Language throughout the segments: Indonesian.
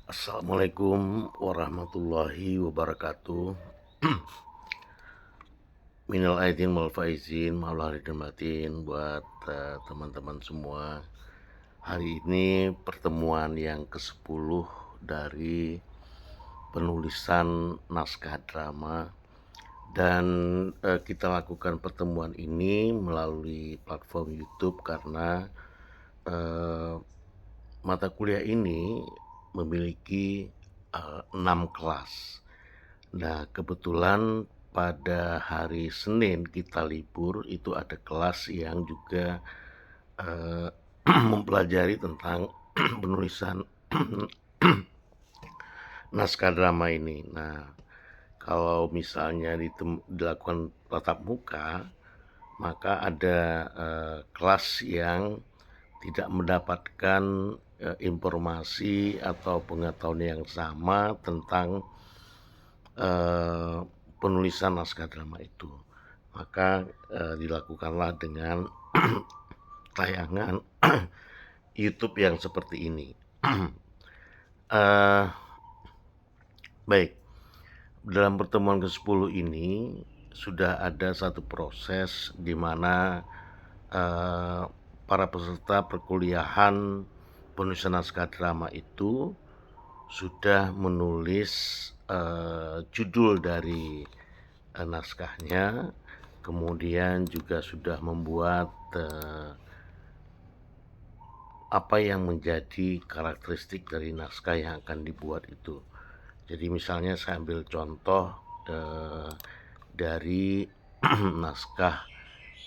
Assalamualaikum warahmatullahi wabarakatuh. Minal aidin wal faizin, maaf lahir dan batin buat teman-teman semua. Hari ini pertemuan yang ke-10 dari penulisan naskah drama dan kita lakukan pertemuan ini melalui platform YouTube karena eh, mata kuliah ini memiliki 6 kelas. Nah, kebetulan pada hari Senin kita libur, itu ada kelas yang juga eh, mempelajari tentang penulisan naskah drama ini. Nah, kalau misalnya dilakukan tatap muka, maka ada kelas yang tidak mendapatkan informasi atau pengetahuan yang sama tentang penulisan naskah drama itu. Maka dilakukanlah dengan tayangan YouTube yang seperti ini. uh, Baik, dalam pertemuan ke-10 ini sudah ada satu proses di mana para peserta perkuliahan penulisan naskah drama itu sudah menulis judul dari naskahnya, kemudian juga sudah membuat apa yang menjadi karakteristik dari naskah yang akan dibuat itu. Jadi misalnya saya ambil contoh dari naskah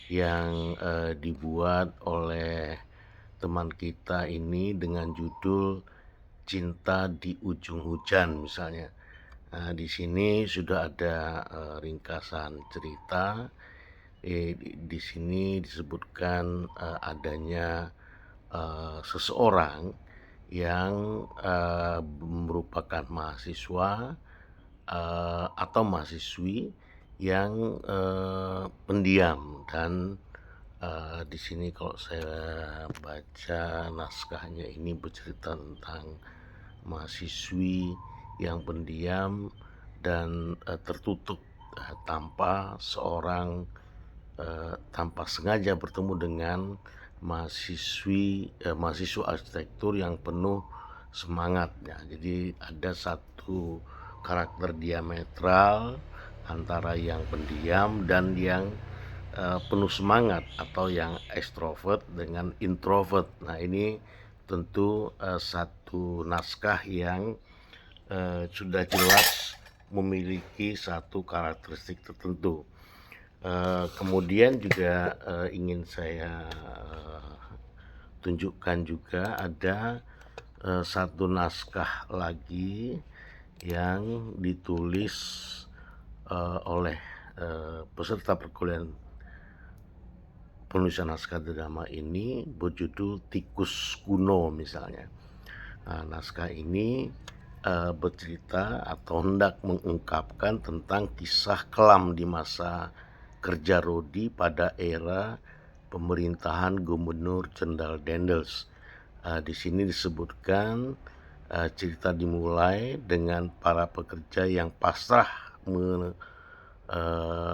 yang dibuat oleh teman kita ini dengan judul Cinta di Ujung Hujan misalnya. Nah, di sini sudah ada ringkasan cerita. Di sini disebutkan adanya seseorang yang merupakan mahasiswa atau mahasiswi yang pendiam dan di sini kalau saya baca naskahnya ini bercerita tentang mahasiswi yang pendiam dan tertutup tanpa sengaja bertemu dengan mahasiswa arsitektur yang penuh semangat ya. Jadi ada satu karakter diametral antara yang pendiam dan yang penuh semangat atau yang ekstrovert dengan introvert. Nah, ini tentu satu naskah yang sudah jelas memiliki satu karakteristik tertentu. Kemudian juga ingin saya tunjukkan juga ada satu naskah lagi yang ditulis oleh peserta perkuliahan penulisan naskah drama ini berjudul Tikus Kuno misalnya. Nah, naskah ini bercerita atau hendak mengungkapkan tentang kisah kelam di masa kerja Rodi pada era pemerintahan Gubernur Jenderal Dendels. Di sini disebutkan cerita dimulai dengan para pekerja yang pasrah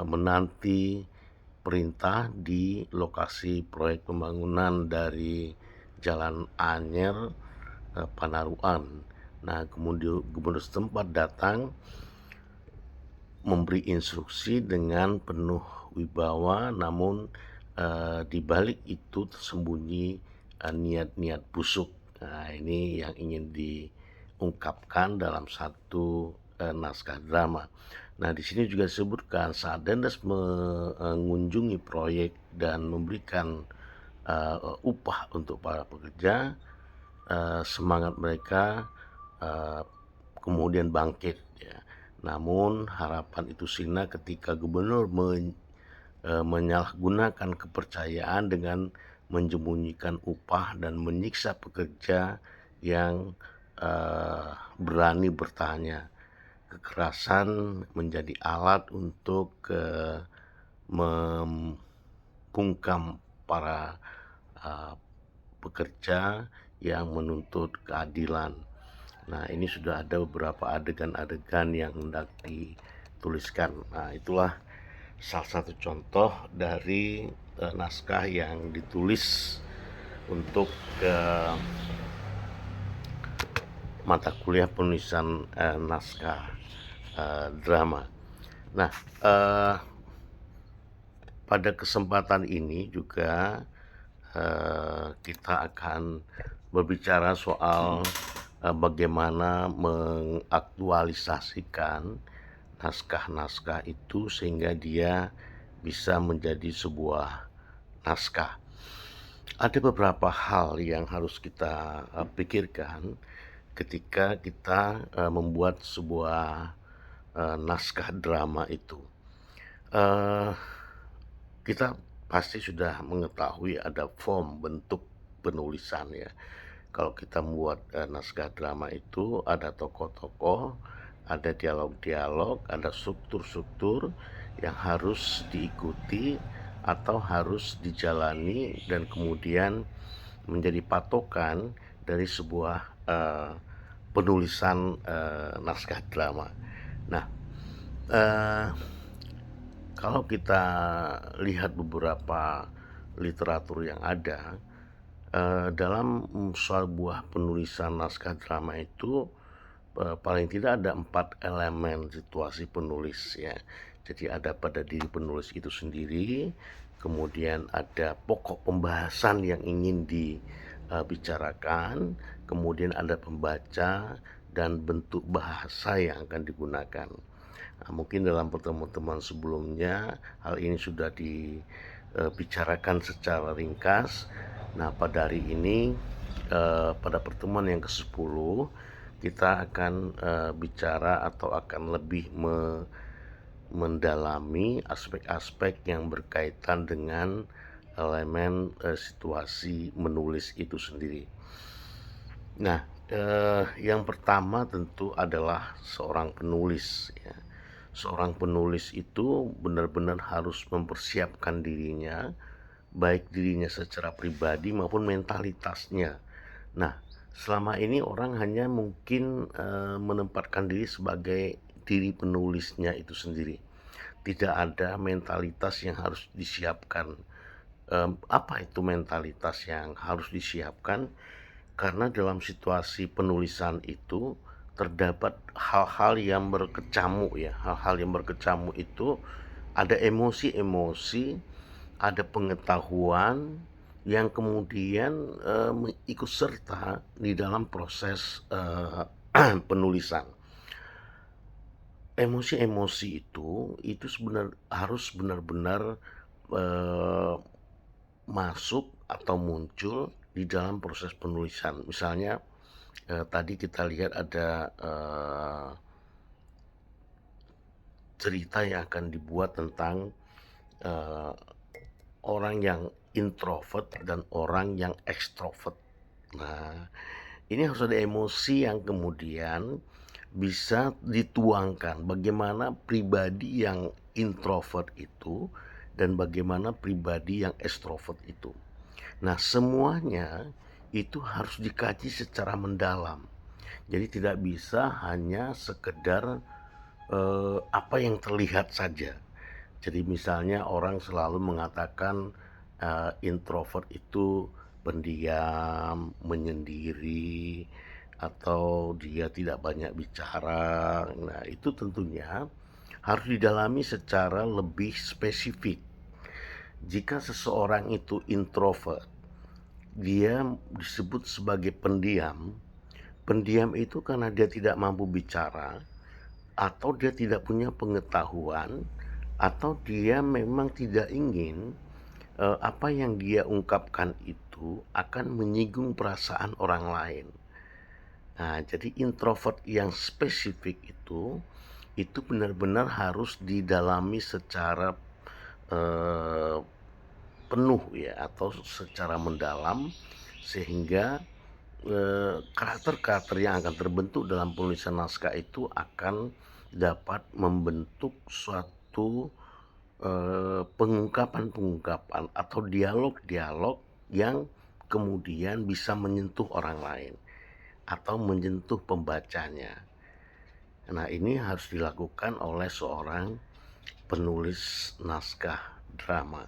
menanti perintah di lokasi proyek pembangunan dari Jalan Anyer Panaruan. Nah, kemudian gubernur setempat datang memberi instruksi dengan penuh wibawa, namun di balik itu tersembunyi niat-niat busuk. Nah, ini yang ingin diungkapkan dalam satu naskah drama. Nah, di sini juga disebutkan saat Dendels mengunjungi proyek dan memberikan upah untuk para pekerja, semangat mereka kemudian bangkit ya. Namun harapan itu sirna ketika gubernur menyalahgunakan kepercayaan dengan menyembunyikan upah dan menyiksa pekerja yang berani bertanya. Kekerasan menjadi alat untuk membungkam para pekerja yang menuntut keadilan. Nah, ini sudah ada beberapa adegan-adegan yang hendak dituliskan. Nah, itulah salah satu contoh dari naskah yang ditulis untuk mata kuliah penulisan naskah drama. Nah, pada kesempatan ini juga kita akan berbicara soal bagaimana mengaktualisasikan naskah-naskah itu sehingga dia bisa menjadi sebuah naskah. Ada beberapa hal yang harus kita pikirkan ketika kita membuat sebuah naskah drama itu. Eh, Kita pasti sudah mengetahui ada form bentuk penulisan ya. Kalau kita membuat naskah drama itu ada tokoh-tokoh, ada dialog-dialog, ada struktur-struktur yang harus diikuti atau harus dijalani dan kemudian menjadi patokan dari sebuah penulisan naskah drama. Nah, eh, kalau kita lihat beberapa literatur yang ada, dalam sebuah penulisan naskah drama itu paling tidak ada 4 elemen situasi penulis ya. Jadi ada pada diri penulis itu sendiri, kemudian ada pokok pembahasan yang ingin dibicarakan, kemudian ada pembaca dan bentuk bahasa yang akan digunakan. Nah, mungkin dalam pertemuan-pertemuan sebelumnya hal ini sudah dibicarakan secara ringkas. Nah, pada hari ini pada pertemuan yang ke-10 kita akan bicara atau akan lebih mendalami aspek-aspek yang berkaitan dengan elemen situasi menulis itu sendiri. Nah, yang pertama tentu adalah seorang penulis ya. Seorang penulis itu benar-benar harus mempersiapkan dirinya, baik dirinya secara pribadi maupun mentalitasnya. Nah, selama ini orang hanya mungkin menempatkan diri sebagai diri penulisnya itu sendiri. Tidak ada mentalitas yang harus disiapkan. Apa itu mentalitas yang harus disiapkan? Karena dalam situasi penulisan itu terdapat hal-hal yang berkecamuk ya. Hal-hal yang berkecamuk itu ada emosi-emosi, ada pengetahuan yang kemudian ikut serta di dalam proses penulisan. Emosi-emosi itu harus benar-benar eh, masuk atau muncul di dalam proses penulisan. Misalnya tadi kita lihat ada cerita yang akan dibuat tentang eh, orang yang introvert dan orang yang ekstrovert. Nah, ini harus ada emosi yang kemudian bisa dituangkan bagaimana pribadi yang introvert itu dan bagaimana pribadi yang ekstrovert itu. Nah, semuanya itu harus dikaji secara mendalam. Jadi tidak bisa hanya sekedar apa yang terlihat saja. Jadi misalnya orang selalu mengatakan introvert itu pendiam, menyendiri, atau dia tidak banyak bicara. Nah, itu tentunya harus didalami secara lebih spesifik. Jika seseorang itu introvert, dia disebut sebagai pendiam. Pendiam itu karena dia tidak mampu bicara, atau dia tidak punya pengetahuan, atau dia memang tidak ingin apa yang dia ungkapkan itu akan menyinggung perasaan orang lain. Nah, jadi introvert yang spesifik itu benar-benar harus didalami secara eh, penuh ya atau secara mendalam sehingga karakter-karakter yang akan terbentuk dalam penulisan naskah itu akan dapat membentuk suatu pengungkapan-pengungkapan atau dialog-dialog yang kemudian bisa menyentuh orang lain. atau menyentuh pembacanya. Nah, ini harus dilakukan oleh seorang penulis naskah drama.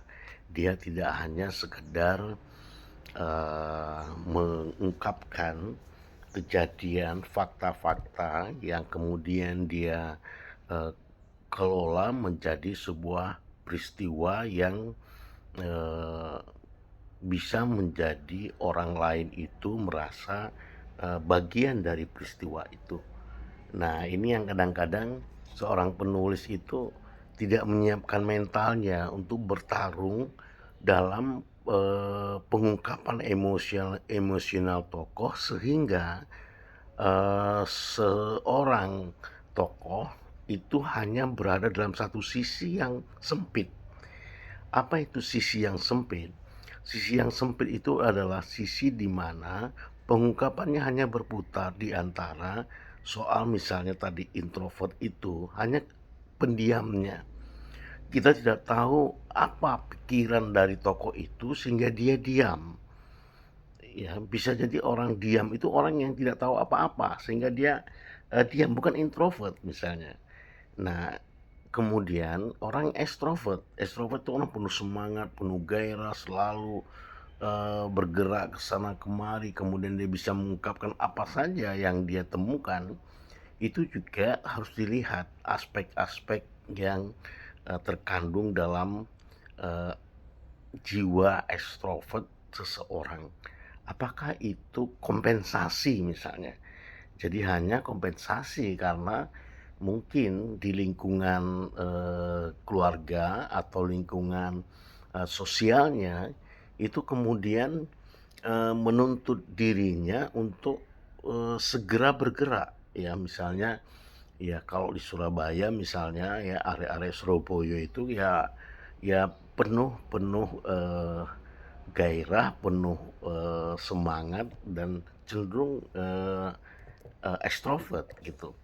Dia tidak hanya sekedar mengungkapkan kejadian, fakta-fakta yang kemudian dia eh, kelola menjadi sebuah peristiwa yang eh, bisa menjadi orang lain itu merasa bagian dari peristiwa itu. Nah, ini yang kadang-kadang seorang penulis itu tidak menyiapkan mentalnya untuk bertarung dalam pengungkapan emosional tokoh, sehingga seorang tokoh itu hanya berada dalam satu sisi yang sempit. Apa itu sisi yang sempit? Sisi yang sempit itu adalah sisi di mana pengungkapannya hanya berputar di antara soal, misalnya tadi introvert itu hanya pendiamnya. Kita tidak tahu apa pikiran dari tokoh itu sehingga dia diam. Ya, bisa jadi orang diam itu orang yang tidak tahu apa-apa sehingga dia diam, bukan introvert misalnya. Nah, kemudian orang ekstrovert, ekstrovert itu orang penuh semangat, penuh gairah, selalu bergerak ke sana kemari, kemudian dia bisa mengungkapkan apa saja yang dia temukan. Itu juga harus dilihat aspek-aspek yang terkandung dalam eh, jiwa ekstrovert seseorang. Apakah itu kompensasi misalnya? Jadi hanya kompensasi karena mungkin di lingkungan keluarga atau lingkungan sosialnya itu kemudian menuntut dirinya untuk segera bergerak. Ya, misalnya ya kalau di Surabaya misalnya, ya area-area Surabaya itu ya ya penuh penuh gairah, penuh semangat dan cenderung ekstrovert gitu.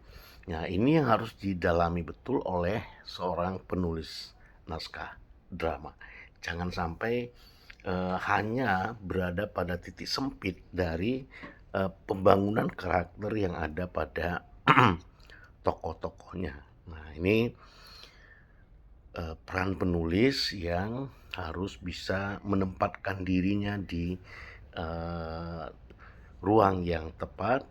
Nah, ini yang harus didalami betul oleh seorang penulis naskah drama. Jangan sampai hanya berada pada titik sempit dari pembangunan karakter yang ada pada tokoh-tokohnya. Nah, ini peran penulis yang harus bisa menempatkan dirinya di eh, ruang yang tepat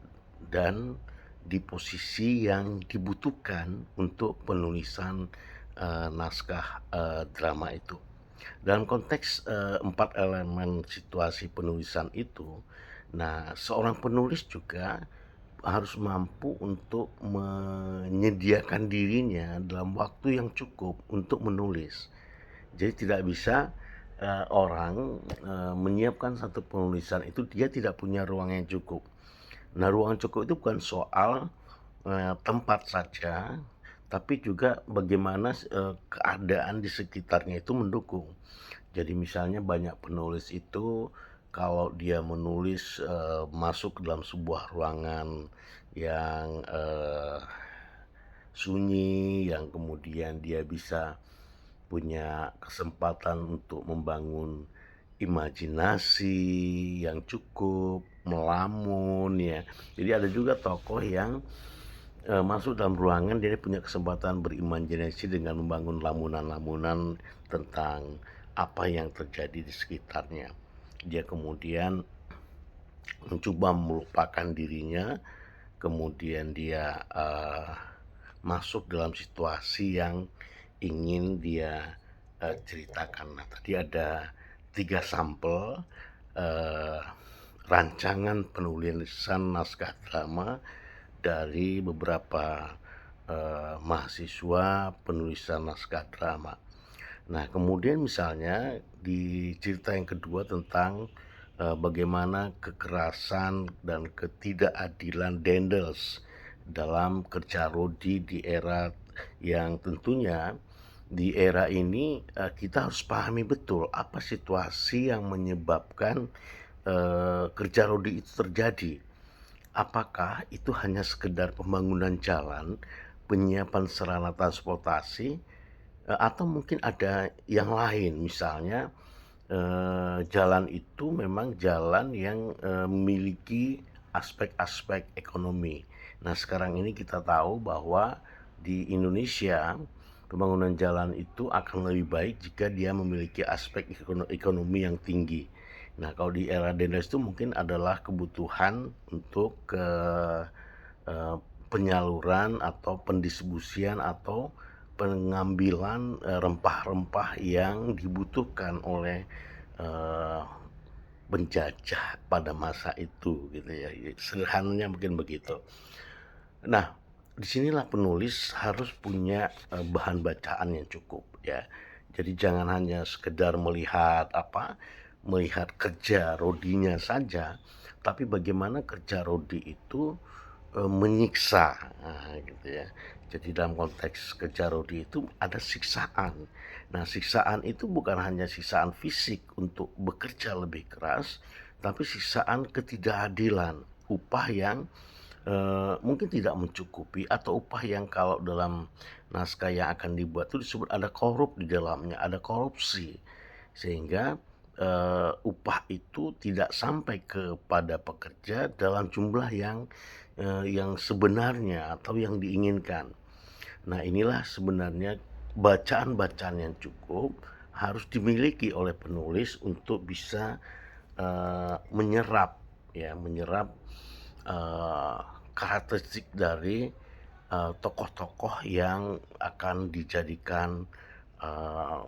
dan di posisi yang dibutuhkan untuk penulisan naskah drama itu. Dalam konteks empat elemen situasi penulisan itu, nah seorang penulis juga harus mampu untuk menyediakan dirinya dalam waktu yang cukup untuk menulis. Jadi tidak bisa orang menyiapkan satu penulisan itu dia tidak punya ruang yang cukup. Nah, ruang cukup itu bukan soal tempat saja, tapi juga bagaimana keadaan di sekitarnya itu mendukung. Jadi misalnya banyak penulis itu kalau dia menulis masuk ke dalam sebuah ruangan yang sunyi, yang kemudian dia bisa punya kesempatan untuk membangun imajinasi yang cukup, melamun ya. Jadi ada juga tokoh yang masuk dalam ruangan dia punya kesempatan berimajinasi dengan membangun lamunan-lamunan tentang apa yang terjadi di sekitarnya. Dia kemudian mencoba melupakan dirinya, kemudian dia masuk dalam situasi yang ingin dia ceritakan. Nah, tadi ada 3 sampel uh, rancangan penulisan naskah drama dari beberapa mahasiswa penulisan naskah drama. Nah, kemudian misalnya di cerita yang kedua tentang bagaimana kekerasan dan ketidakadilan Dendels dalam kerja Rodi di era yang tentunya di era ini kita harus pahami betul apa situasi yang menyebabkan kerja Rodi itu terjadi. Apakah itu hanya sekedar pembangunan jalan, penyiapan sarana transportasi, atau mungkin ada yang lain, misalnya jalan itu memang jalan yang memiliki aspek-aspek ekonomi. Nah, sekarang ini kita tahu bahwa di Indonesia pembangunan jalan itu akan lebih baik jika dia memiliki aspek ekonomi yang tinggi. Nah, kalau di era Dendels itu mungkin adalah kebutuhan untuk eh, penyaluran atau pendistribusian atau pengambilan rempah-rempah yang dibutuhkan oleh eh, penjajah pada masa itu gitu ya. Sederhananya mungkin begitu. Nah, disinilah penulis harus punya bahan bacaan yang cukup ya. Jadi jangan hanya sekedar melihat kerja Rodinya saja, tapi bagaimana kerja Rodi itu menyiksa, nah, gitu ya. Jadi dalam konteks kerja Rodi itu ada siksaan. Nah, siksaan itu bukan hanya siksaan fisik untuk bekerja lebih keras, tapi siksaan ketidakadilan, upah yang mungkin tidak mencukupi atau upah yang kalau dalam naskah yang akan dibuat itu disebut ada korup di dalamnya, ada korupsi. Sehingga upah itu tidak sampai kepada pekerja dalam jumlah yang sebenarnya atau yang diinginkan. Nah, inilah sebenarnya bacaan-bacaan yang cukup harus dimiliki oleh penulis untuk bisa menyerap eh, karakteristik dari tokoh-tokoh yang akan dijadikan eh,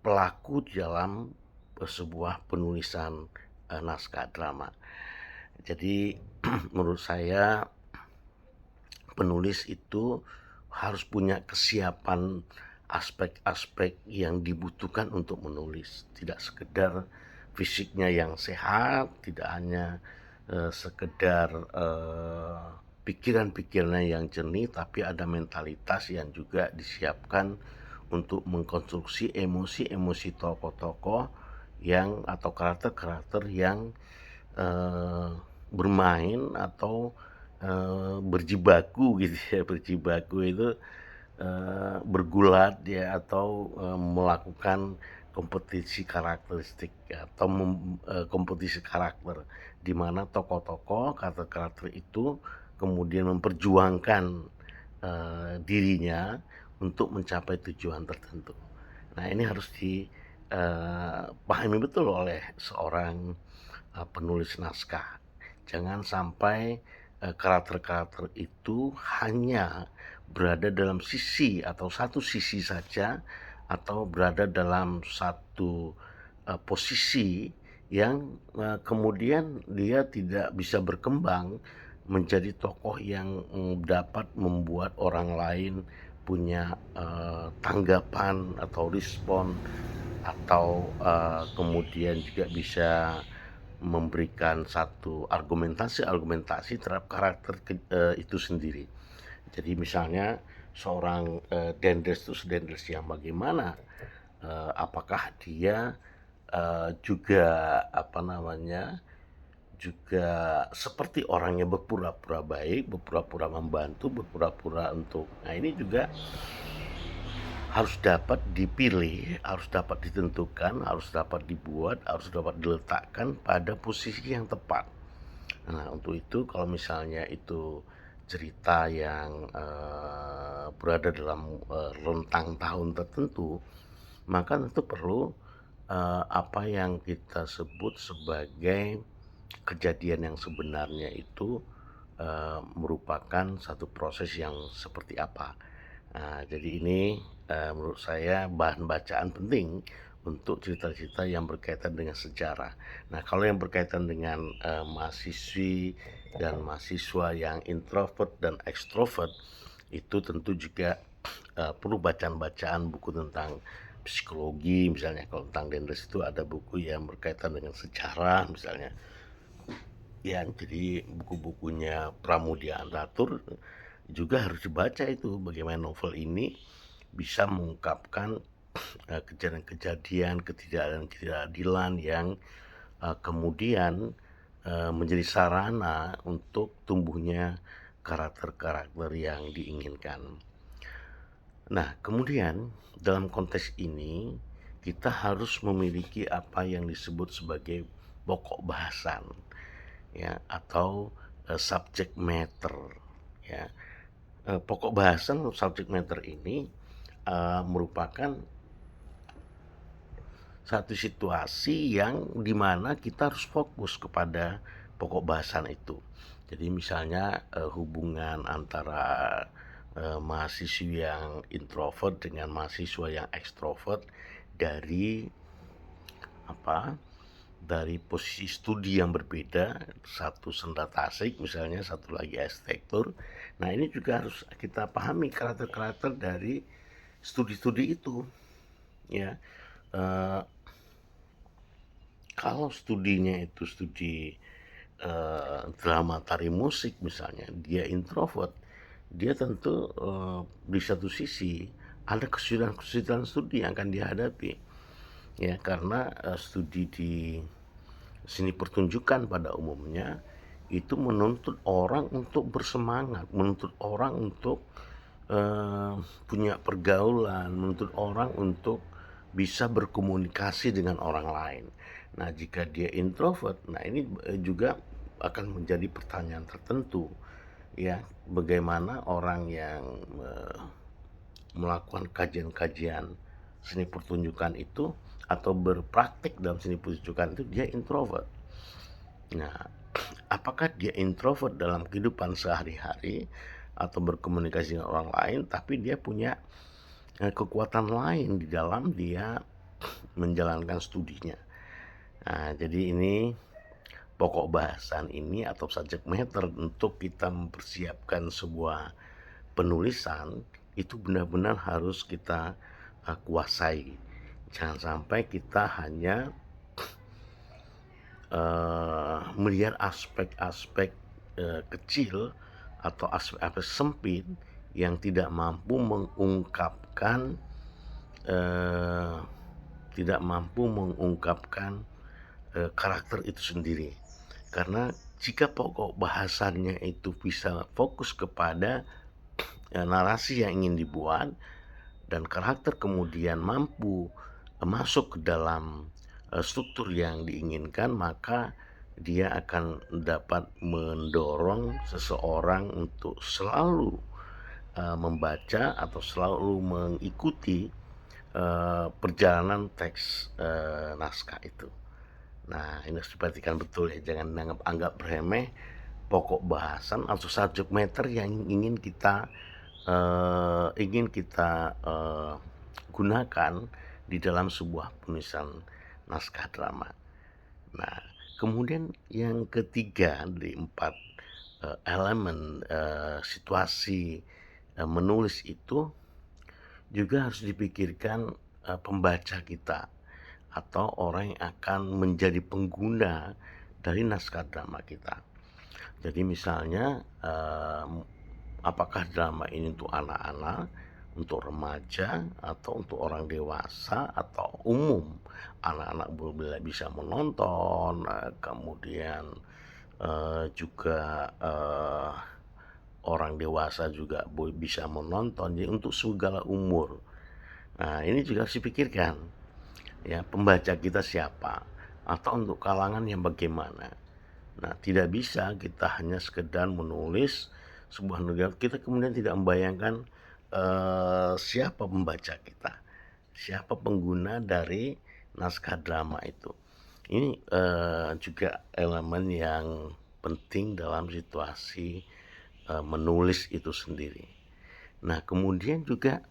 pelaku dalam sebuah penulisan naskah drama. Jadi menurut saya penulis itu harus punya kesiapan aspek-aspek yang dibutuhkan untuk menulis. Tidak sekedar fisiknya yang sehat, tidak hanya sekedar pikiran-pikirannya yang jernih, tapi ada mentalitas yang juga disiapkan untuk mengkonstruksi emosi-emosi tokoh-tokoh yang atau karakter-karakter yang eh, bermain atau berjibaku gitu ya. Berjibaku itu bergulat ya atau melakukan kompetisi karakteristik atau kompetisi karakter di mana tokoh-tokoh karakter-karakter itu kemudian memperjuangkan dirinya untuk mencapai tujuan tertentu. Nah, ini harus dipahami betul oleh seorang penulis naskah. Jangan sampai karakter-karakter itu hanya berada dalam sisi atau satu sisi saja atau berada dalam satu posisi yang kemudian dia tidak bisa berkembang menjadi tokoh yang dapat membuat orang lain punya tanggapan atau respon atau kemudian juga bisa memberikan satu argumentasi terhadap karakter itu sendiri. Jadi misalnya seorang Dendels yang bagaimana, apakah dia juga apa namanya juga seperti orang yang berpura-pura baik, berpura-pura membantu, berpura-pura untuk. Nah, ini juga harus dapat dipilih, harus dapat ditentukan, harus dapat dibuat, harus dapat diletakkan pada posisi yang tepat. Nah, untuk itu kalau misalnya itu cerita yang berada dalam rentang tahun tertentu, maka tentu perlu apa yang kita sebut sebagai kejadian yang sebenarnya itu merupakan satu proses yang seperti apa. Nah, jadi ini menurut saya bahan bacaan penting untuk cerita-cerita yang berkaitan dengan sejarah. Nah, kalau yang berkaitan dengan mahasiswi dan mahasiswa yang introvert dan ekstrovert, itu tentu juga perlu bacaan-bacaan buku tentang psikologi misalnya. Kalau tentang Dendels itu ada buku yang berkaitan dengan sejarah misalnya. Ya, jadi buku-bukunya Pramudia Antatur juga harus dibaca itu bagaimana novel ini bisa mengungkapkan kejadian-kejadian ketidakadilan yang kemudian menjadi sarana untuk tumbuhnya karakter-karakter yang diinginkan. Nah, kemudian dalam konteks ini kita harus memiliki apa yang disebut sebagai pokok bahasan. ya, atau subject matter, ya. Pokok bahasan subject matter ini merupakan satu situasi yang dimana kita harus fokus kepada pokok bahasan itu. Jadi misalnya hubungan antara mahasiswa yang introvert dengan mahasiswa yang ekstrovert dari apa? Dari posisi studi yang berbeda, satu senda tasik misalnya, satu lagi arsitektur. Nah, ini juga harus kita pahami karakter-karakter dari studi-studi itu, ya. Eh, Kalau studinya itu studi drama tari musik misalnya, dia introvert, dia tentu di satu sisi ada kesulitan-kesulitan studi yang akan dihadapi, ya, karena studi di seni pertunjukan pada umumnya itu menuntut orang untuk bersemangat, menuntut orang untuk punya pergaulan, menuntut orang untuk bisa berkomunikasi dengan orang lain. Nah, jika dia introvert, nah ini juga akan menjadi pertanyaan tertentu, ya, bagaimana orang yang melakukan kajian-kajian seni pertunjukan itu atau berpraktik dalam seni pertunjukan itu dia introvert. Nah, apakah dia introvert dalam kehidupan sehari-hari atau berkomunikasi dengan orang lain, tapi dia punya kekuatan lain di dalam dia menjalankan studinya. Nah, jadi ini pokok bahasan ini atau subject matter untuk kita mempersiapkan sebuah penulisan itu benar-benar harus kita kuasai. Jangan sampai kita hanya melihat aspek-aspek kecil atau aspek-aspek sempit yang tidak mampu mengungkapkan eh, karakter itu sendiri. Karena jika pokok bahasannya itu bisa fokus kepada narasi yang ingin dibuat dan karakter kemudian mampu masuk ke dalam struktur yang diinginkan, maka dia akan dapat mendorong seseorang untuk selalu membaca atau selalu mengikuti perjalanan teks naskah itu. Nah, ini harus diperhatikan betul ya, jangan anggap remeh pokok bahasan atau subject matter yang ingin kita gunakan di dalam sebuah penulisan naskah drama. Nah, kemudian yang ketiga dari 4 elemen situasi menulis itu juga harus dipikirkan pembaca kita atau orang yang akan menjadi pengguna dari naskah drama kita. Jadi misalnya apakah drama ini untuk anak-anak, untuk remaja, atau untuk orang dewasa, atau umum. Anak-anak bisa menonton, kemudian juga orang dewasa juga bisa menonton, jadi untuk segala umur. Nah, ini juga harus dipikirkan, ya, pembaca kita siapa, atau untuk kalangan yang bagaimana. Nah, tidak bisa kita hanya sekedar menulis sebuah negara, kita kemudian tidak membayangkan siapa pembaca kita, siapa pengguna dari naskah drama itu. Ini juga elemen yang penting dalam situasi menulis itu sendiri. Nah, kemudian juga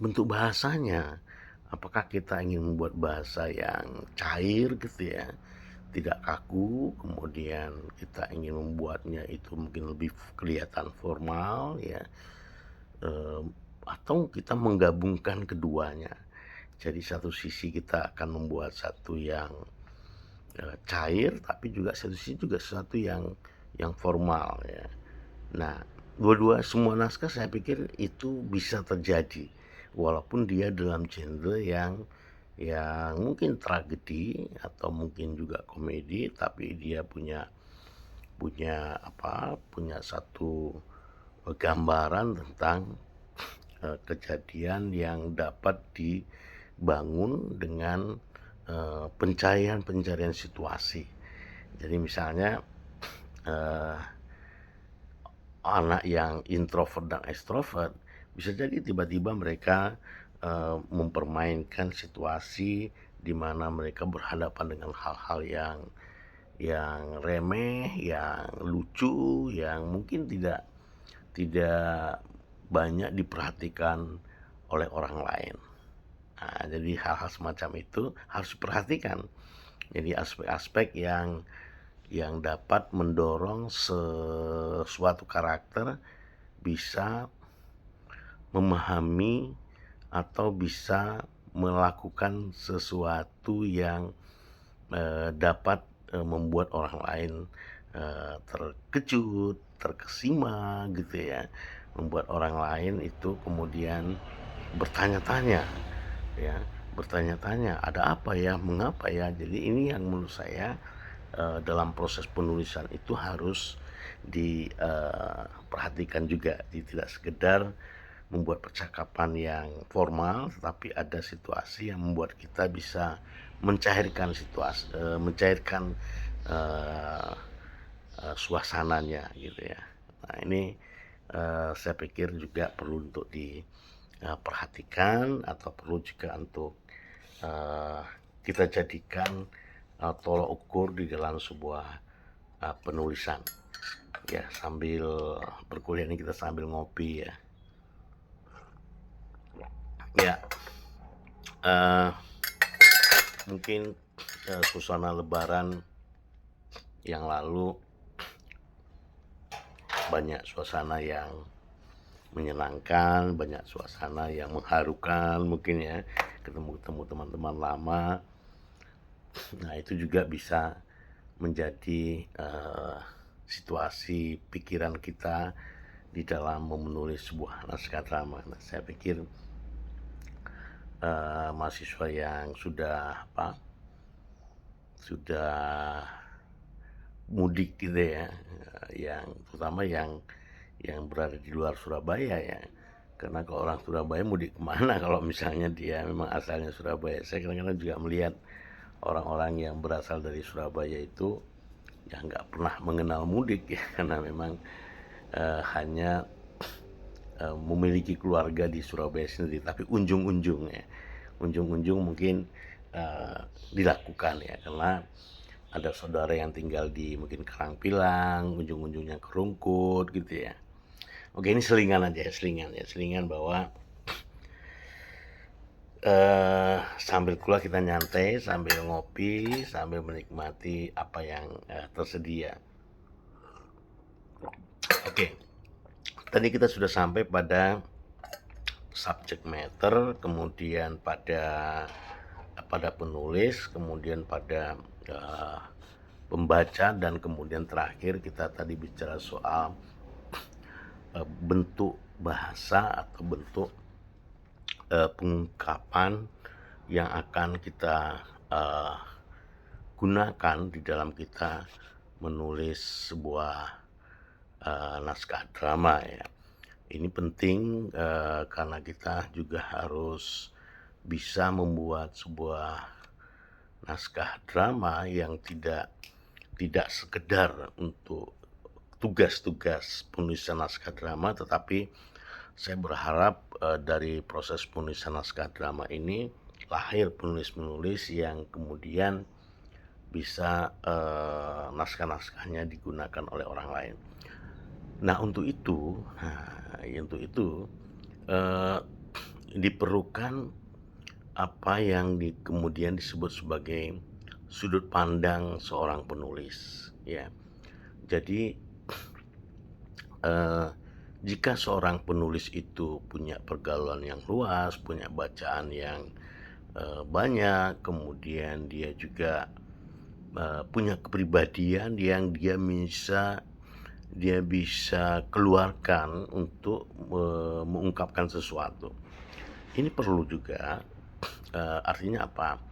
bentuk bahasanya. Apakah kita ingin membuat bahasa yang cair gitu ya, tidak kaku, kemudian kita ingin membuatnya itu mungkin lebih kelihatan formal ya, atau kita menggabungkan keduanya. Jadi satu sisi kita akan membuat satu yang cair, tapi juga satu sisi juga sesuatu yang formal ya. Nah, semua naskah saya pikir itu bisa terjadi, walaupun dia dalam genre yang mungkin tragedi atau mungkin juga komedi, tapi dia punya punya satu gambaran tentang kejadian yang dapat dibangun dengan pencarian situasi. Jadi misalnya, eee, anak yang introvert dan extrovert, bisa jadi tiba-tiba mereka, mempermainkan situasi di mana mereka berhadapan dengan hal-hal yang remeh, yang lucu, yang mungkin tidak tidak banyak diperhatikan oleh orang lain. Nah, jadi hal-hal semacam itu harus diperhatikan. Jadi aspek-aspek yang dapat mendorong sesuatu karakter bisa memahami atau bisa melakukan sesuatu yang dapat membuat orang lain terkejut, terkesima gitu ya, membuat orang lain itu kemudian bertanya-tanya ya, bertanya-tanya, "Ada apa ya? Mengapa ya?" Jadi ini yang menurut saya dalam proses penulisan itu harus diperhatikan juga. Jadi tidak sekedar membuat percakapan yang formal, tetapi ada situasi yang membuat kita bisa mencairkan situasi, mencairkan eee suasananya gitu ya. Nah ini, saya pikir juga perlu untuk diperhatikan atau perlu juga untuk, eee, kita jadikan, tolok ukur di dalam sebuah, penulisan. Ya sambil berkuliah ini kita sambil ngopi ya. Ya, eee, mungkin, suasana lebaran yang lalu banyak suasana yang menyenangkan, banyak suasana yang mengharukan mungkin ya, ketemu-ketemu teman-teman lama. Nah, itu juga bisa menjadi, situasi pikiran kita di dalam menulis sebuah naskah drama. Nah, saya pikir, mahasiswa yang sudah sudah mudik gitu ya, yang terutama yang berada di luar Surabaya ya. Karena kalau orang Surabaya mudik kemana kalau misalnya dia memang asalnya Surabaya. Saya kadang-kadang juga melihat orang-orang yang berasal dari Surabaya itu ya nggak pernah mengenal mudik ya, karena memang hanya memiliki keluarga di Surabaya sendiri, tapi unjung-unjung ya, unjung-unjung mungkin dilakukan ya, karena ada saudara yang tinggal di mungkin Karangpilang, ujung-ujungnya ke Rungkut gitu ya. Oke, ini selingan aja ya, selingan bahwa sambil kuliah kita nyantai, sambil ngopi, sambil menikmati apa yang tersedia. Oke, tadi kita sudah sampai pada subject matter, kemudian pada penulis, kemudian pada pembaca, dan kemudian terakhir kita tadi bicara soal bentuk bahasa atau bentuk pengungkapan yang akan kita gunakan di dalam kita menulis sebuah naskah drama ya. Ini penting karena kita juga harus bisa membuat sebuah naskah drama yang tidak sekedar untuk tugas-tugas penulisan naskah drama, tetapi saya berharap dari proses penulisan naskah drama ini lahir penulis-penulis yang kemudian bisa naskah-naskahnya digunakan oleh orang lain. Nah untuk itu eh, diperlukan apa yang kemudian disebut sebagai sudut pandang seorang penulis ya. Jadi jika seorang penulis itu punya pergaulan yang luas, punya bacaan yang banyak, kemudian dia juga punya kepribadian yang dia bisa keluarkan untuk mengungkapkan sesuatu. Ini perlu juga, artinya apa?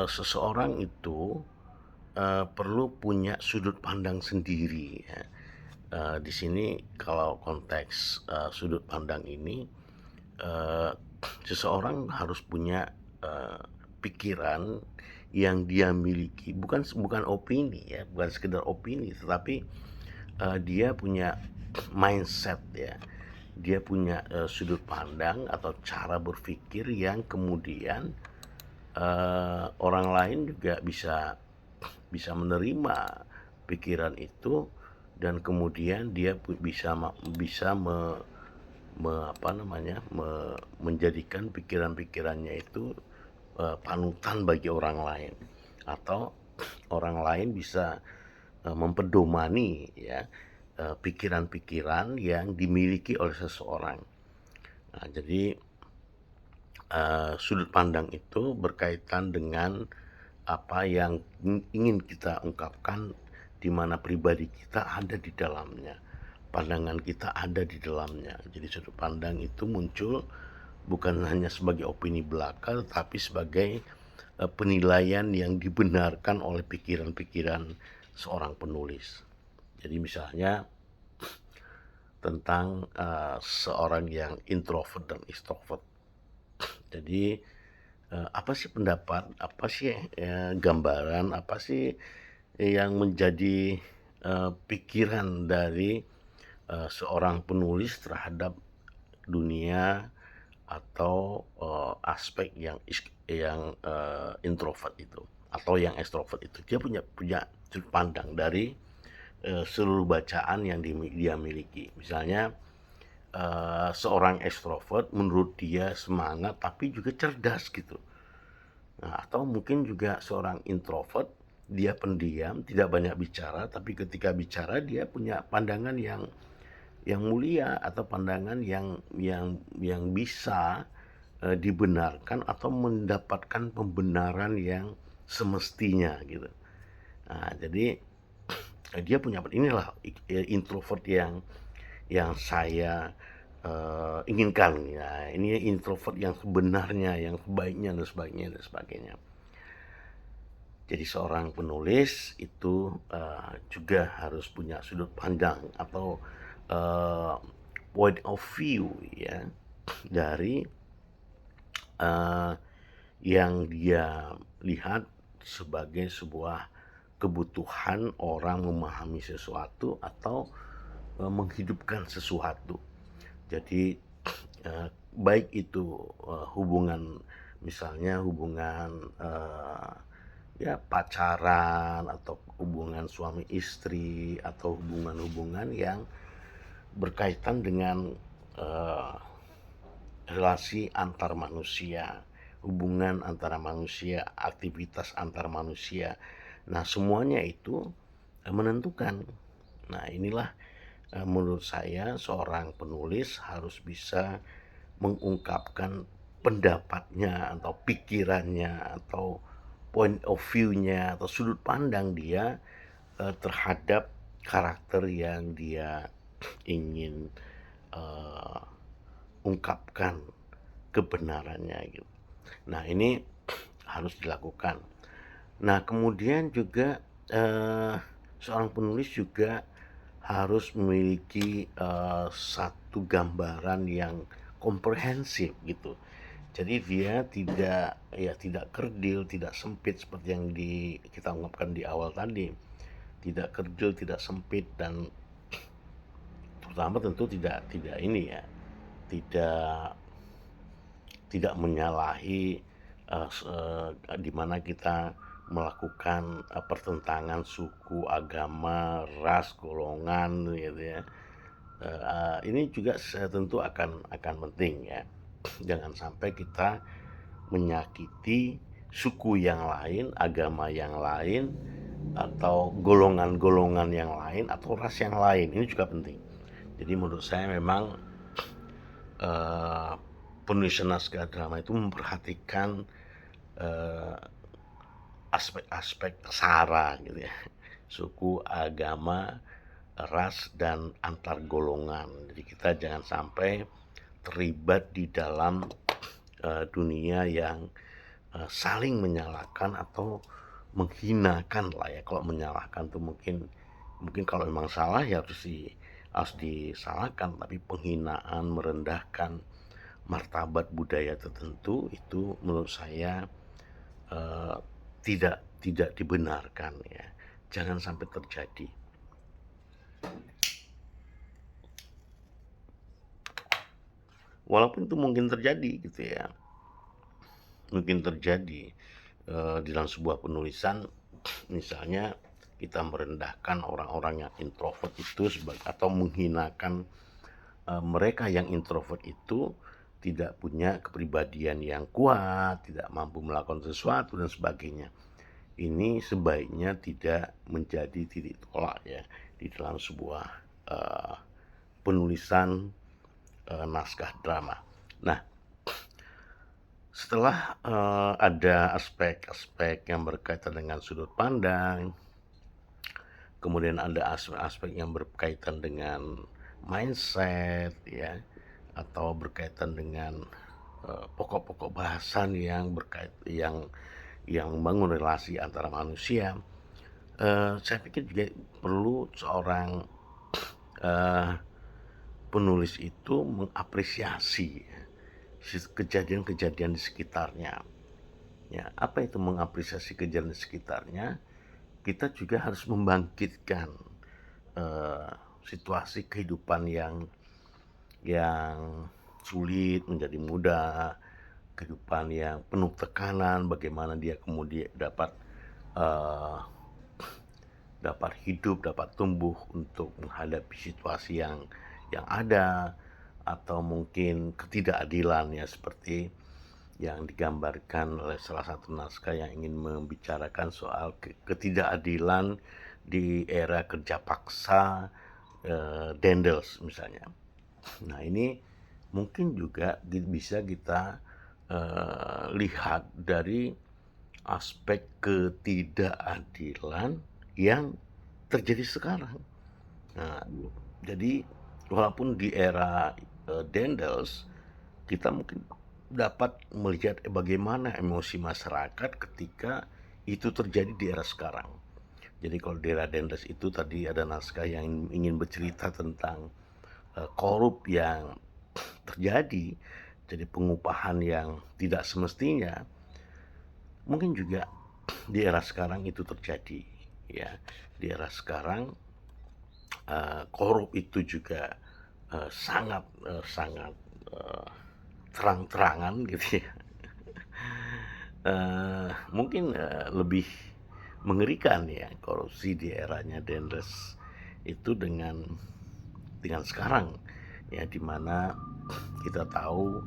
Seseorang itu perlu punya sudut pandang sendiri ya. Di sini kalau konteks sudut pandang ini, seseorang harus punya pikiran yang dia miliki, bukan opini ya, bukan sekedar opini, tetapi dia punya mindset ya, dia punya sudut pandang atau cara berpikir yang kemudian orang lain juga bisa bisa menerima pikiran itu, dan kemudian dia bisa apa namanya, menjadikan pikiran-pikirannya itu panutan bagi orang lain, atau orang lain bisa mempedomani ya pikiran-pikiran yang dimiliki oleh seseorang. Nah, jadi sudut pandang itu berkaitan dengan apa yang ingin kita ungkapkan, di mana pribadi kita ada di dalamnya, pandangan kita ada di dalamnya. Jadi sudut pandang itu muncul bukan hanya sebagai opini belaka, tetapi sebagai penilaian yang dibenarkan oleh pikiran-pikiran seorang penulis. Jadi misalnya tentang seorang yang introvert dan extrovert. Jadi apa sih pendapat, apa sih gambaran, apa sih yang menjadi pikiran dari seorang penulis terhadap dunia atau aspek yang introvert itu atau yang extrovert itu. Dia punya sudut pandang dari seluruh bacaan yang dia miliki. Misalnya seorang ekstrovert menurut dia semangat tapi juga cerdas gitu. Nah, atau mungkin juga seorang introvert, dia pendiam, tidak banyak bicara, tapi ketika bicara dia punya pandangan yang mulia, atau pandangan yang bisa dibenarkan atau mendapatkan pembenaran yang semestinya gitu. Nah, jadi dia punya, inilah introvert yang saya inginkan ya. Ini introvert yang sebenarnya, yang sebaiknya dan sebagainya dan sebagainya. Jadi seorang penulis itu juga harus punya sudut pandang atau uh, point of view ya, dari uh, yang dia lihat sebagai sebuah kebutuhan orang memahami sesuatu atau menghidupkan sesuatu. Jadi baik itu hubungan, misalnya hubungan ya pacaran, atau hubungan suami istri, atau hubungan-hubungan yang berkaitan dengan eh, relasi antar manusia, hubungan antara manusia, aktivitas antar manusia. Nah, semuanya itu menentukan. Nah, inilah menurut saya seorang penulis harus bisa mengungkapkan pendapatnya atau pikirannya atau point of view-nya atau sudut pandang dia terhadap karakter yang dia ingin uh, ungkapkan kebenarannya gitu. Nah, ini harus dilakukan. Nah, kemudian juga seorang penulis juga harus memiliki satu gambaran yang komprehensif gitu. Jadi dia tidak kerdil, tidak sempit seperti yang kita ungkapkan di awal tadi. Tidak kerdil, tidak sempit, dan terutama tentu tidak ini ya, tidak tidak menyalahi di mana kita melakukan pertentangan suku, agama, ras, golongan gitu ya. Ini juga tentu akan penting ya. Jangan sampai kita menyakiti suku yang lain, agama yang lain, atau golongan-golongan yang lain, atau ras yang lain. Ini juga penting. Jadi menurut saya memang penulisan naskah drama itu memperhatikan aspek-aspek sara gitu ya, suku, agama, ras, dan antar golongan. Jadi kita jangan sampai terlibat di dalam dunia yang saling menyalahkan atau menghinakan lah ya. Kalau menyalahkan tuh mungkin kalau memang salah ya harus disalahkan, tapi penghinaan, merendahkan martabat budaya tertentu, itu menurut saya eee, tidak dibenarkan ya, jangan sampai terjadi. Walaupun itu mungkin terjadi gitu ya, mungkin terjadi, di dalam sebuah penulisan misalnya kita merendahkan orang-orang yang introvert itu atau menghinakan, mereka yang introvert itu tidak punya kepribadian yang kuat, tidak mampu melakukan sesuatu dan sebagainya. Ini sebaiknya tidak menjadi titik tolak ya di dalam sebuah, eee, penulisan, naskah drama. Nah, setelah, ada aspek-aspek yang berkaitan dengan sudut pandang, kemudian ada aspek-aspek yang berkaitan dengan mindset ya, atau berkaitan dengan, pokok-pokok bahasan yang yang membangun relasi antara manusia. Saya pikir juga perlu seorang, eee, penulis itu mengapresiasi kejadian-kejadian di sekitarnya. Ya, apa itu mengapresiasi kejadian di sekitarnya? Kita juga harus membangkitkan, eee, situasi kehidupan yang sulit menjadi mudah, kehidupan yang penuh tekanan, bagaimana dia kemudian eee, dapat hidup, dapat tumbuh untuk menghadapi situasi yang ada, atau mungkin ketidakadilan ya seperti yang digambarkan oleh salah satu naskah yang ingin membicarakan soal ketidakadilan di era kerja paksa, Dendels misalnya. Nah ini mungkin juga bisa kita, lihat dari aspek ketidakadilan yang terjadi sekarang. Nah, jadi walaupun di era, Dendels, kita mungkin dapat melihat bagaimana emosi masyarakat ketika itu terjadi di era sekarang. Jadi kalau di era Dendels itu tadi ada naskah yang ingin bercerita tentang, korup yang terjadi, jadi pengupahan yang tidak semestinya, mungkin juga di era sekarang itu terjadi ya. Di era sekarang, korup itu juga, sangat terang-terangan gitu ya. Mungkin, lebih mengerikan ya korupsi di eranya Dendels itu dengan sekarang ya, di mana kita tahu,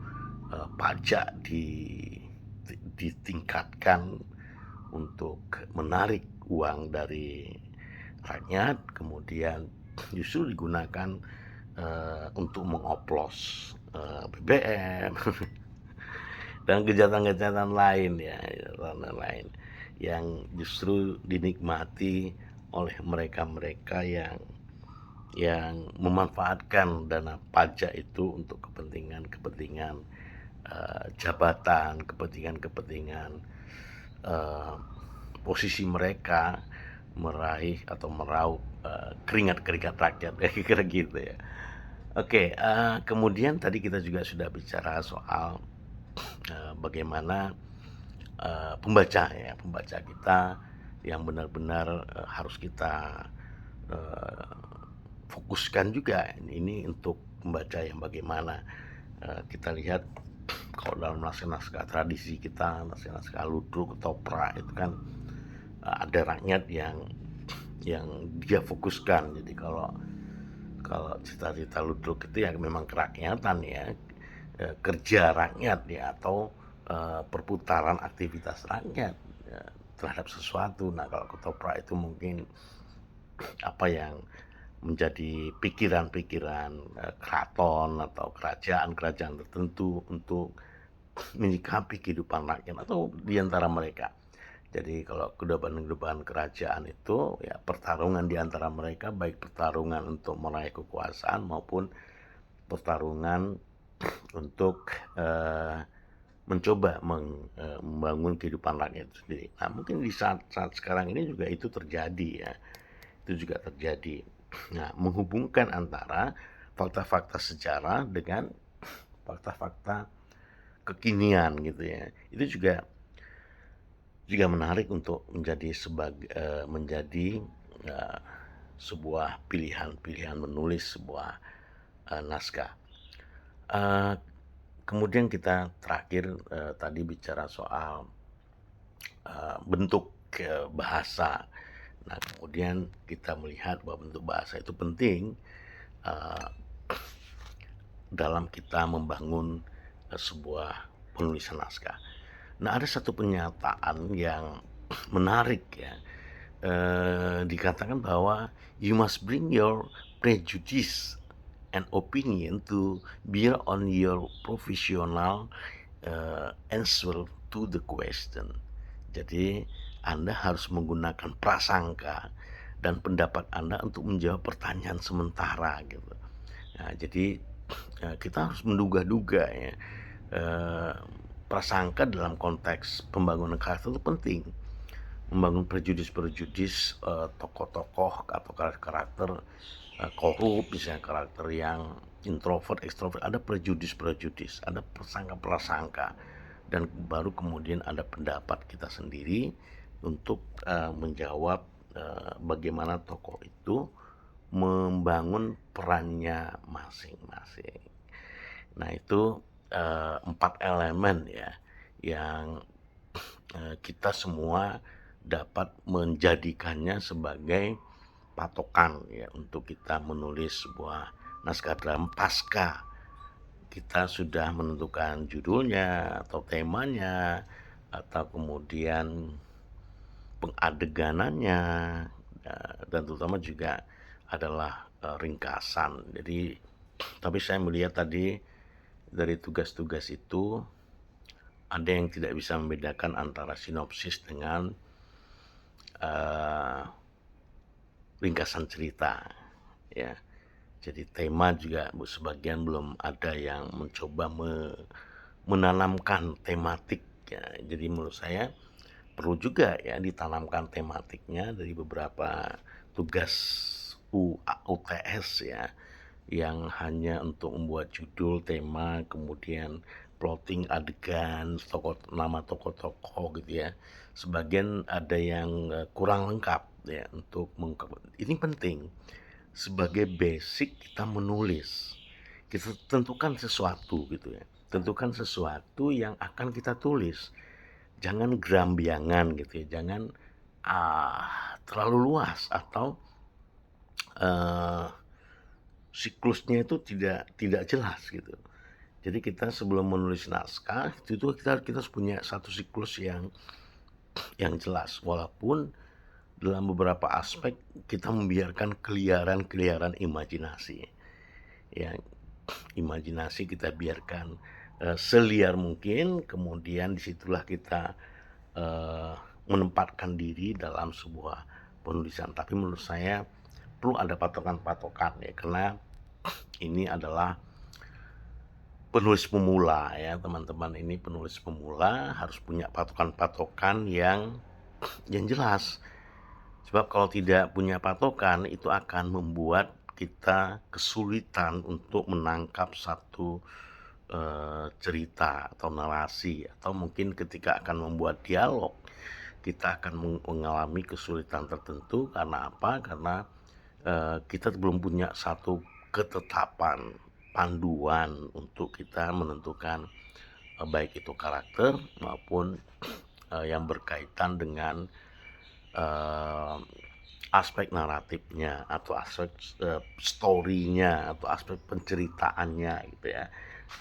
pajak ditingkatkan untuk menarik uang dari rakyat, kemudian justru digunakan, untuk mengoplos, BBM dan kejahatan-kejahatan lain ya, kejahatan lain yang justru dinikmati oleh mereka-mereka yang memanfaatkan dana pajak itu untuk kepentingan-kepentingan, jabatan, kepentingan-kepentingan, eee, posisi mereka meraih atau meraup, keringat-keringat rakyat kira-kira gitu ya. Oke, kemudian tadi kita juga sudah bicara soal, bagaimana, pembaca kita yang benar-benar, harus kita, eee, fokuskan juga ini untuk pembaca yang bagaimana. Kita lihat kalau dalam naskah-naskah tradisi kita, naskah-naskah ludruk, ketoprak itu kan, ada rakyat yang dia fokuskan. Jadi kalau kalau cita-cita ludruk itu ya memang kerakyatan ya, kerja rakyat ya, atau, perputaran aktivitas rakyat, terhadap sesuatu. Nah kalau ketoprak itu mungkin apa yang menjadi pikiran-pikiran, keraton atau kerajaan-kerajaan tertentu untuk menyikapi kehidupan rakyat atau di antara mereka. Jadi kalau kehidupan-kehidupan kerajaan itu ya pertarungan di antara mereka, baik pertarungan untuk meraih kekuasaan maupun pertarungan untuk, mencoba membangun kehidupan rakyat itu sendiri. Nah mungkin di saat-saat sekarang ini juga itu terjadi ya, itu juga terjadi. Nah menghubungkan antara fakta-fakta sejarah dengan fakta-fakta kekinian gitu ya, itu juga juga menarik untuk menjadi, eee, sebuah pilihan menulis sebuah, naskah. Eee, Kemudian kita terakhir, tadi bicara soal, bentuk, bahasa. Nah, kemudian kita melihat bahwa bentuk bahasa itu penting, eee, dalam kita membangun, sebuah penulisan naskah. Nah, ada satu pernyataan yang menarik ya, dikatakan bahwa, "You must bring your prejudice and opinion to bear on your professional, answer to the question." Jadi, Anda harus menggunakan prasangka dan pendapat Anda untuk menjawab pertanyaan sementara gitu. Nah, jadi, kita harus menduga-duga ya, eee, prasangka dalam konteks pembangunan karakter itu penting. Membangun prejudis-prejudis, tokoh-tokoh atau karakter-karakter, korup, misalnya karakter yang introvert, ekstrovert, ada prejudis-prejudis, ada prasangka-prasangka, dan baru kemudian ada pendapat kita sendiri untuk, menjawab, bagaimana tokoh itu membangun perannya masing-masing. Nah itu, 4 elemen ya, yang, kita semua dapat menjadikannya sebagai patokan ya untuk kita menulis sebuah naskah drama pasca kita sudah menentukan judulnya atau temanya atau kemudian pengadeganannya, dan terutama juga adalah, ringkasan. Jadi tapi saya melihat tadi dari tugas-tugas itu ada yang tidak bisa membedakan antara sinopsis dengan, eee, ringkasan cerita, ya. Jadi tema juga sebagian belum ada yang mencoba menanamkan tematik ya. Jadi menurut saya perlu juga ya ditanamkan tematiknya dari beberapa tugas UTS ya, yang hanya untuk membuat judul, tema, kemudian plotting adegan, nama tokoh-tokoh gitu ya. Sebagian ada yang, kurang lengkap ya untuk ini penting sebagai basic kita menulis. Kita tentukan sesuatu gitu ya, tentukan sesuatu yang akan kita tulis. Jangan gerambiangan gitu ya, jangan, terlalu luas atau, eee, siklusnya itu tidak jelas gitu. Jadi kita sebelum menulis naskah itu kita kita harus punya satu siklus yang jelas, walaupun dalam beberapa aspek kita membiarkan keliaran-keliaran imajinasi. Ya, imajinasi kita biarkan, seliar mungkin, kemudian disitulah kita, eee, menempatkan diri dalam sebuah penulisan. Tapi menurut saya perlu ada patokan-patokan ya, karena ini adalah penulis pemula ya, teman-teman ini penulis pemula harus punya patokan-patokan yang jelas. Sebab kalau tidak punya patokan itu akan membuat kita kesulitan untuk menangkap satu, cerita atau narasi, atau mungkin ketika akan membuat dialog, kita akan mengalami kesulitan tertentu karena apa? Karena, kita belum punya satu ketetapan, panduan untuk kita menentukan, baik itu karakter maupun, yang berkaitan dengan, eee, aspek naratifnya atau aspek, story-nya atau aspek penceritaannya gitu ya.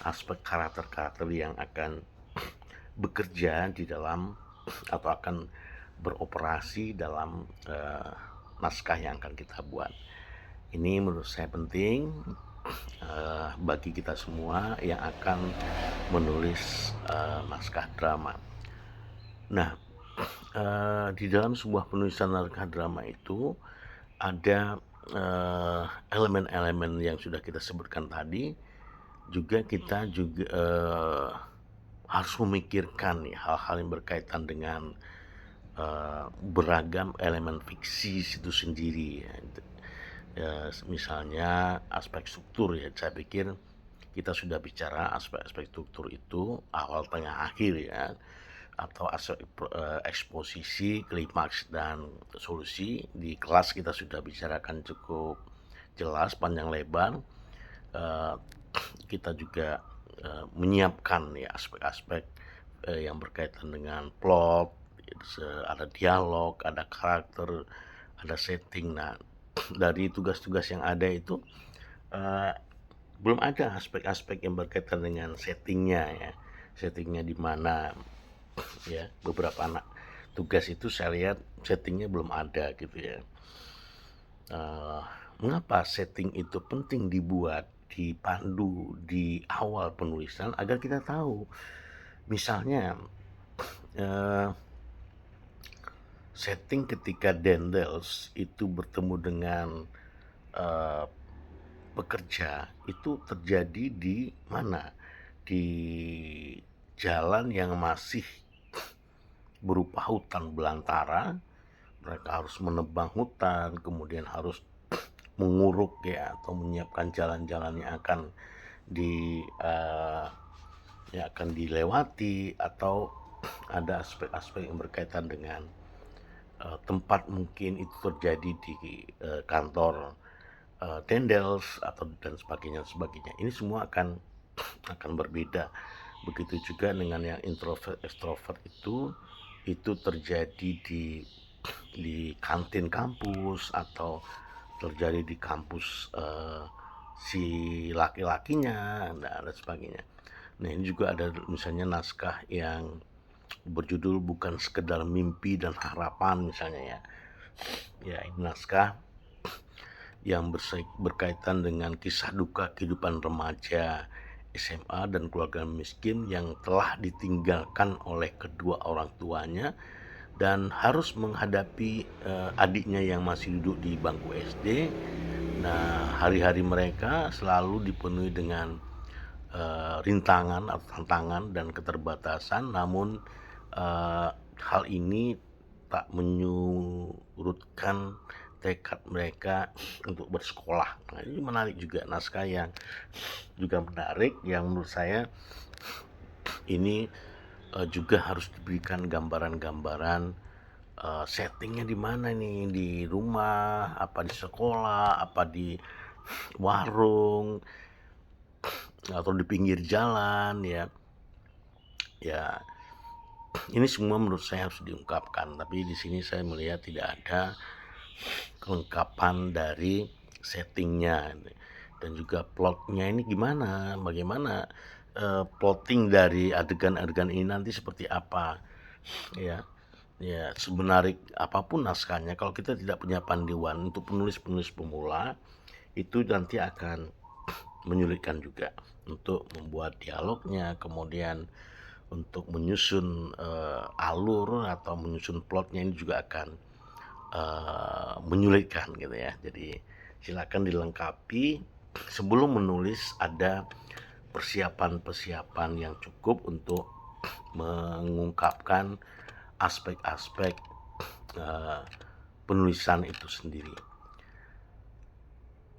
Aspek karakter-karakter yang akan bekerja di dalam atau akan beroperasi dalam, naskah yang akan kita buat. Ini menurut saya penting, bagi kita semua yang akan menulis, naskah drama. Nah, di dalam sebuah penulisan naskah drama itu ada, elemen-elemen yang sudah kita sebutkan tadi, juga kita juga, harus memikirkan nih hal-hal yang berkaitan dengan, beragam elemen fiksi itu sendiri ya. Misalnya aspek struktur ya, saya pikir kita sudah bicara aspek-aspek struktur itu awal, tengah, akhir ya. atau aspek eksposisi, klimaks, dan solusi. Di kelas kita sudah bicarakan cukup jelas, panjang lebar. Eh, Kita juga menyiapkan ya aspek-aspek yang berkaitan dengan plot, ada dialog, ada karakter, ada setting. Nah, dari tugas-tugas yang ada itu eh, belum ada aspek-aspek yang berkaitan dengan settingnya ya. Settingnya di mana ya, beberapa anak tugas itu saya lihat settingnya belum ada gitu ya. Eh, Mengapa setting itu penting dibuat, dipandu di awal penulisan agar kita tahu. Misalnya eh, setting ketika Dendels itu bertemu dengan eh, pekerja itu terjadi di mana? Di jalan yang masih berupa hutan belantara. Mereka harus menebang hutan, kemudian harus menguruk ya atau menyiapkan jalan-jalan yang akan dilewati, atau ada aspek-aspek yang berkaitan dengan tempat mungkin itu terjadi di kantor Dendels atau dan sebagainya. Ini semua akan berbeda. Begitu juga dengan yang introvert extrovert itu terjadi di kantin kampus atau terjadi di kampus si laki-lakinya dan sebagainya. Nah, ini juga ada misalnya naskah yang berjudul Bukan Sekedar Mimpi dan Harapan misalnya ya. Ya, ini naskah yang berkaitan dengan kisah duka kehidupan remaja SMA dan keluarga miskin yang telah ditinggalkan oleh kedua orang tuanya dan harus menghadapi adiknya yang masih duduk di bangku SD. Nah, hari-hari mereka selalu dipenuhi dengan rintangan atau tantangan dan keterbatasan, namun hal ini tak menyurutkan tekad mereka untuk bersekolah. Nah, ini menarik juga, naskah yang juga menarik, yang menurut saya ini juga harus diberikan gambaran-gambaran settingnya di mana nih, di rumah, apa di sekolah, apa di warung, atau di pinggir jalan ya. Ya, ini semua menurut saya harus diungkapkan, tapi di sini saya melihat tidak ada kelengkapan dari settingnya dan juga plotnya ini gimana, bagaimana plotting dari adegan-adegan ini nanti seperti apa ya. Ya, semenarik apapun naskahnya, kalau kita tidak punya panduan untuk penulis-penulis pemula, itu nanti akan menyulitkan juga untuk membuat dialognya, kemudian untuk menyusun alur atau menyusun plotnya, ini juga akan menyulitkan gitu ya. Jadi silakan dilengkapi sebelum menulis, ada persiapan-persiapan yang cukup untuk mengungkapkan aspek-aspek penulisan itu sendiri.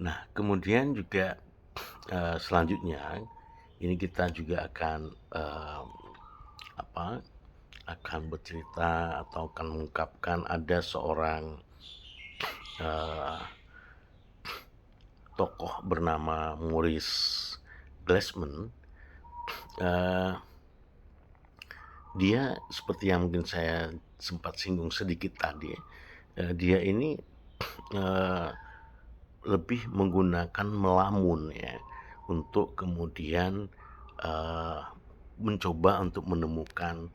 Nah, kemudian juga selanjutnya ini kita juga akan bercerita atau akan mengungkapkan ada seorang tokoh bernama Maurice Glassman. Dia seperti yang mungkin saya sempat singgung sedikit tadi, dia ini lebih menggunakan melamun ya, untuk kemudian mencoba untuk menemukan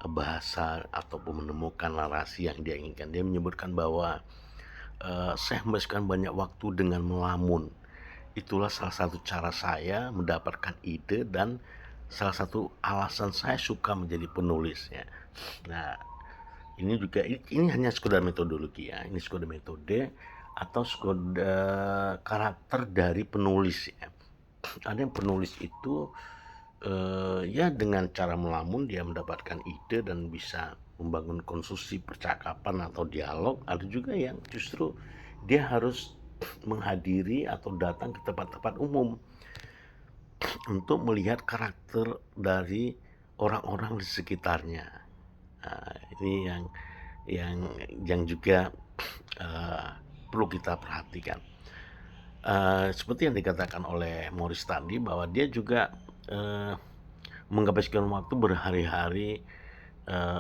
bahasa ataupun menemukan narasi yang dia inginkan. Dia menyebutkan bahwa saya menghabiskan banyak waktu dengan melamun. Itulah salah satu cara saya mendapatkan ide dan salah satu alasan saya suka menjadi penulis ya. Nah, ini juga ini hanya sekedar metodologi ya. Ini sekedar metode atau sekedar karakter dari penulis ya. Ada yang penulis itu ya dengan cara melamun dia mendapatkan ide dan bisa membangun konstruksi percakapan atau dialog. Ada juga yang justru dia harus menghadiri atau datang ke tempat-tempat umum untuk melihat karakter dari orang-orang di sekitarnya. Ini yang yang juga perlu kita perhatikan. Seperti yang dikatakan oleh Morris tadi bahwa dia juga menghabiskan waktu berhari-hari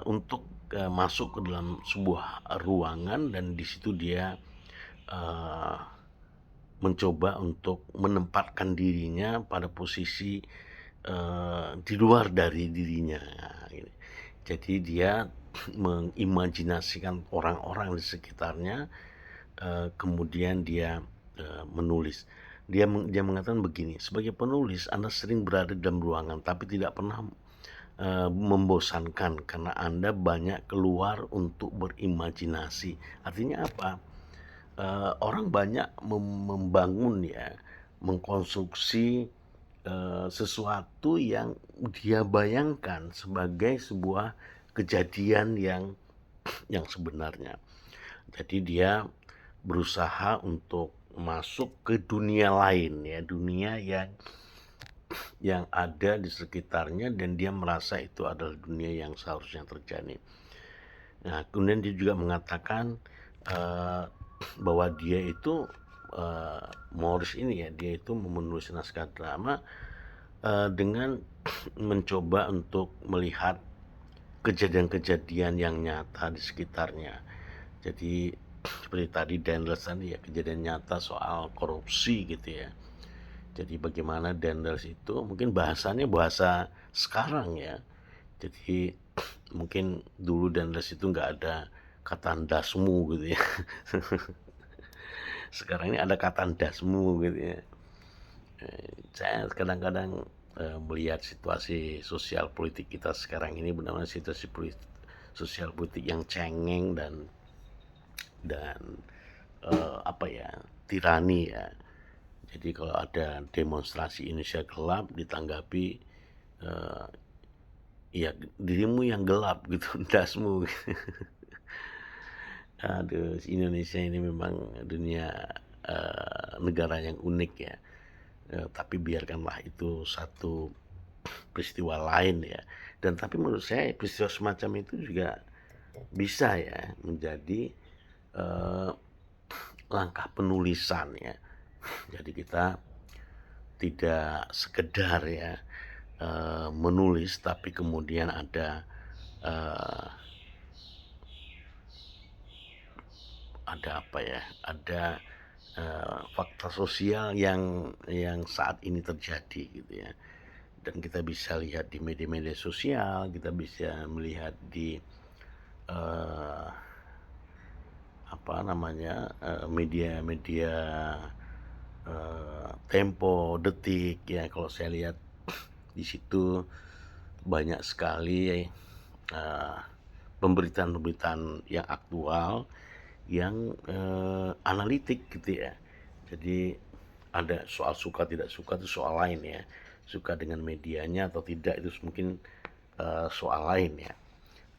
untuk masuk ke dalam sebuah ruangan, dan di situ dia uh, mencoba untuk menempatkan dirinya pada posisi di luar dari dirinya. Jadi dia mengimajinasikan orang-orang di sekitarnya, kemudian dia menulis. Dia mengatakan begini, sebagai penulis Anda sering berada dalam ruangan tapi tidak pernah membosankan karena Anda banyak keluar untuk berimajinasi. Artinya apa? Orang banyak membangun ya, mengkonstruksi sesuatu yang dia bayangkan sebagai sebuah kejadian yang sebenarnya. Jadi dia berusaha untuk masuk ke dunia lain ya, dunia yang ada di sekitarnya, dan dia merasa itu adalah dunia yang seharusnya terjadi. Nah, kemudian dia juga mengatakan bahwa dia itu Morris ini ya, dia itu menulis naskah drama dengan mencoba untuk melihat kejadian-kejadian yang nyata di sekitarnya. Jadi seperti tadi Dendels tadi ya, kejadian nyata soal korupsi gitu ya. Jadi bagaimana Dendels itu mungkin bahasanya bahasa sekarang ya. Jadi mungkin dulu Dendels itu nggak ada kata dasmu gitu ya. Sekarang ini ada kata dasmu gitu ya. Saya kadang-kadang melihat situasi sosial politik kita sekarang ini, benar-benar situasi sosial politik yang cengeng dan apa ya, tirani ya. Jadi kalau ada demonstrasi Indonesia gelap, ditanggapi ya dirimu yang gelap gitu, dasmu. Aduh, Indonesia ini memang dunia negara yang unik ya. Tapi biarkanlah itu satu peristiwa lain ya. Dan tapi menurut saya peristiwa semacam itu juga bisa ya menjadi langkah penulisan ya. Jadi kita tidak sekedar ya menulis, tapi kemudian ada apa ya, ada fakta sosial yang saat ini terjadi gitu ya. Dan kita bisa lihat di media-media sosial, kita bisa melihat di apa namanya, media-media Tempo, Detik ya. Kalau saya lihat di situ banyak sekali pemberitaan-pemberitaan yang aktual, yang analitik gitu ya. Jadi ada soal suka tidak suka itu soal lain ya. Suka dengan medianya atau tidak itu mungkin soal lain ya.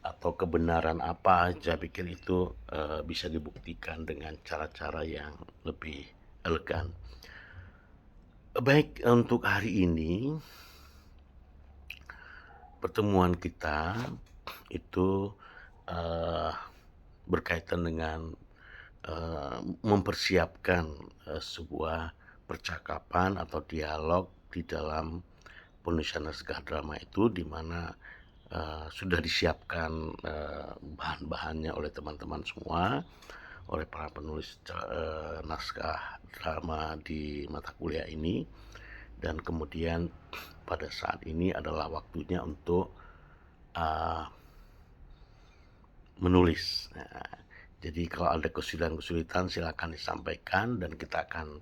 Atau kebenaran apa, saya pikir itu bisa dibuktikan dengan cara-cara yang lebih elegan. Baik, untuk hari ini pertemuan kita itu berkaitan dengan mempersiapkan sebuah percakapan atau dialog di dalam penulisan naskah drama itu, di mana sudah disiapkan bahan-bahannya oleh teman-teman semua, oleh para penulis naskah drama di mata kuliah ini. Dan kemudian pada saat ini adalah waktunya untuk menulis. Nah, jadi kalau ada kesulitan-kesulitan silakan disampaikan, dan kita akan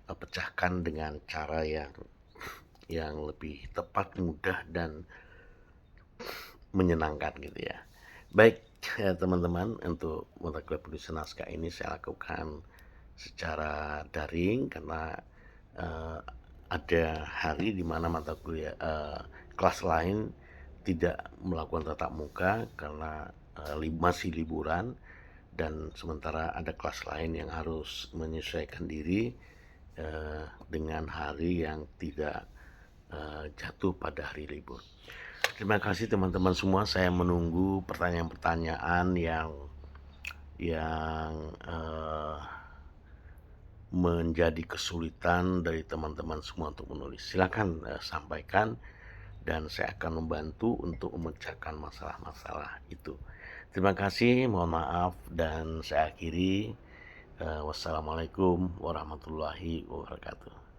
pecahkan dengan cara yang lebih tepat, mudah, dan menyenangkan gitu ya. Baik ya teman-teman, untuk mata kuliah penulisan naskah ini saya lakukan secara daring karena ada hari di mana mata kuliah kelas lain tidak melakukan tatap muka karena masih liburan, dan sementara ada kelas lain yang harus menyesuaikan diri dengan hari yang tidak jatuh pada hari libur. Terima kasih teman-teman semua, saya menunggu pertanyaan-pertanyaan yang menjadi kesulitan dari teman-teman semua untuk menulis. Silakan, sampaikan dan saya akan membantu untuk memecahkan masalah-masalah itu. Terima kasih, mohon maaf dan saya akhiri, wassalamualaikum warahmatullahi wabarakatuh.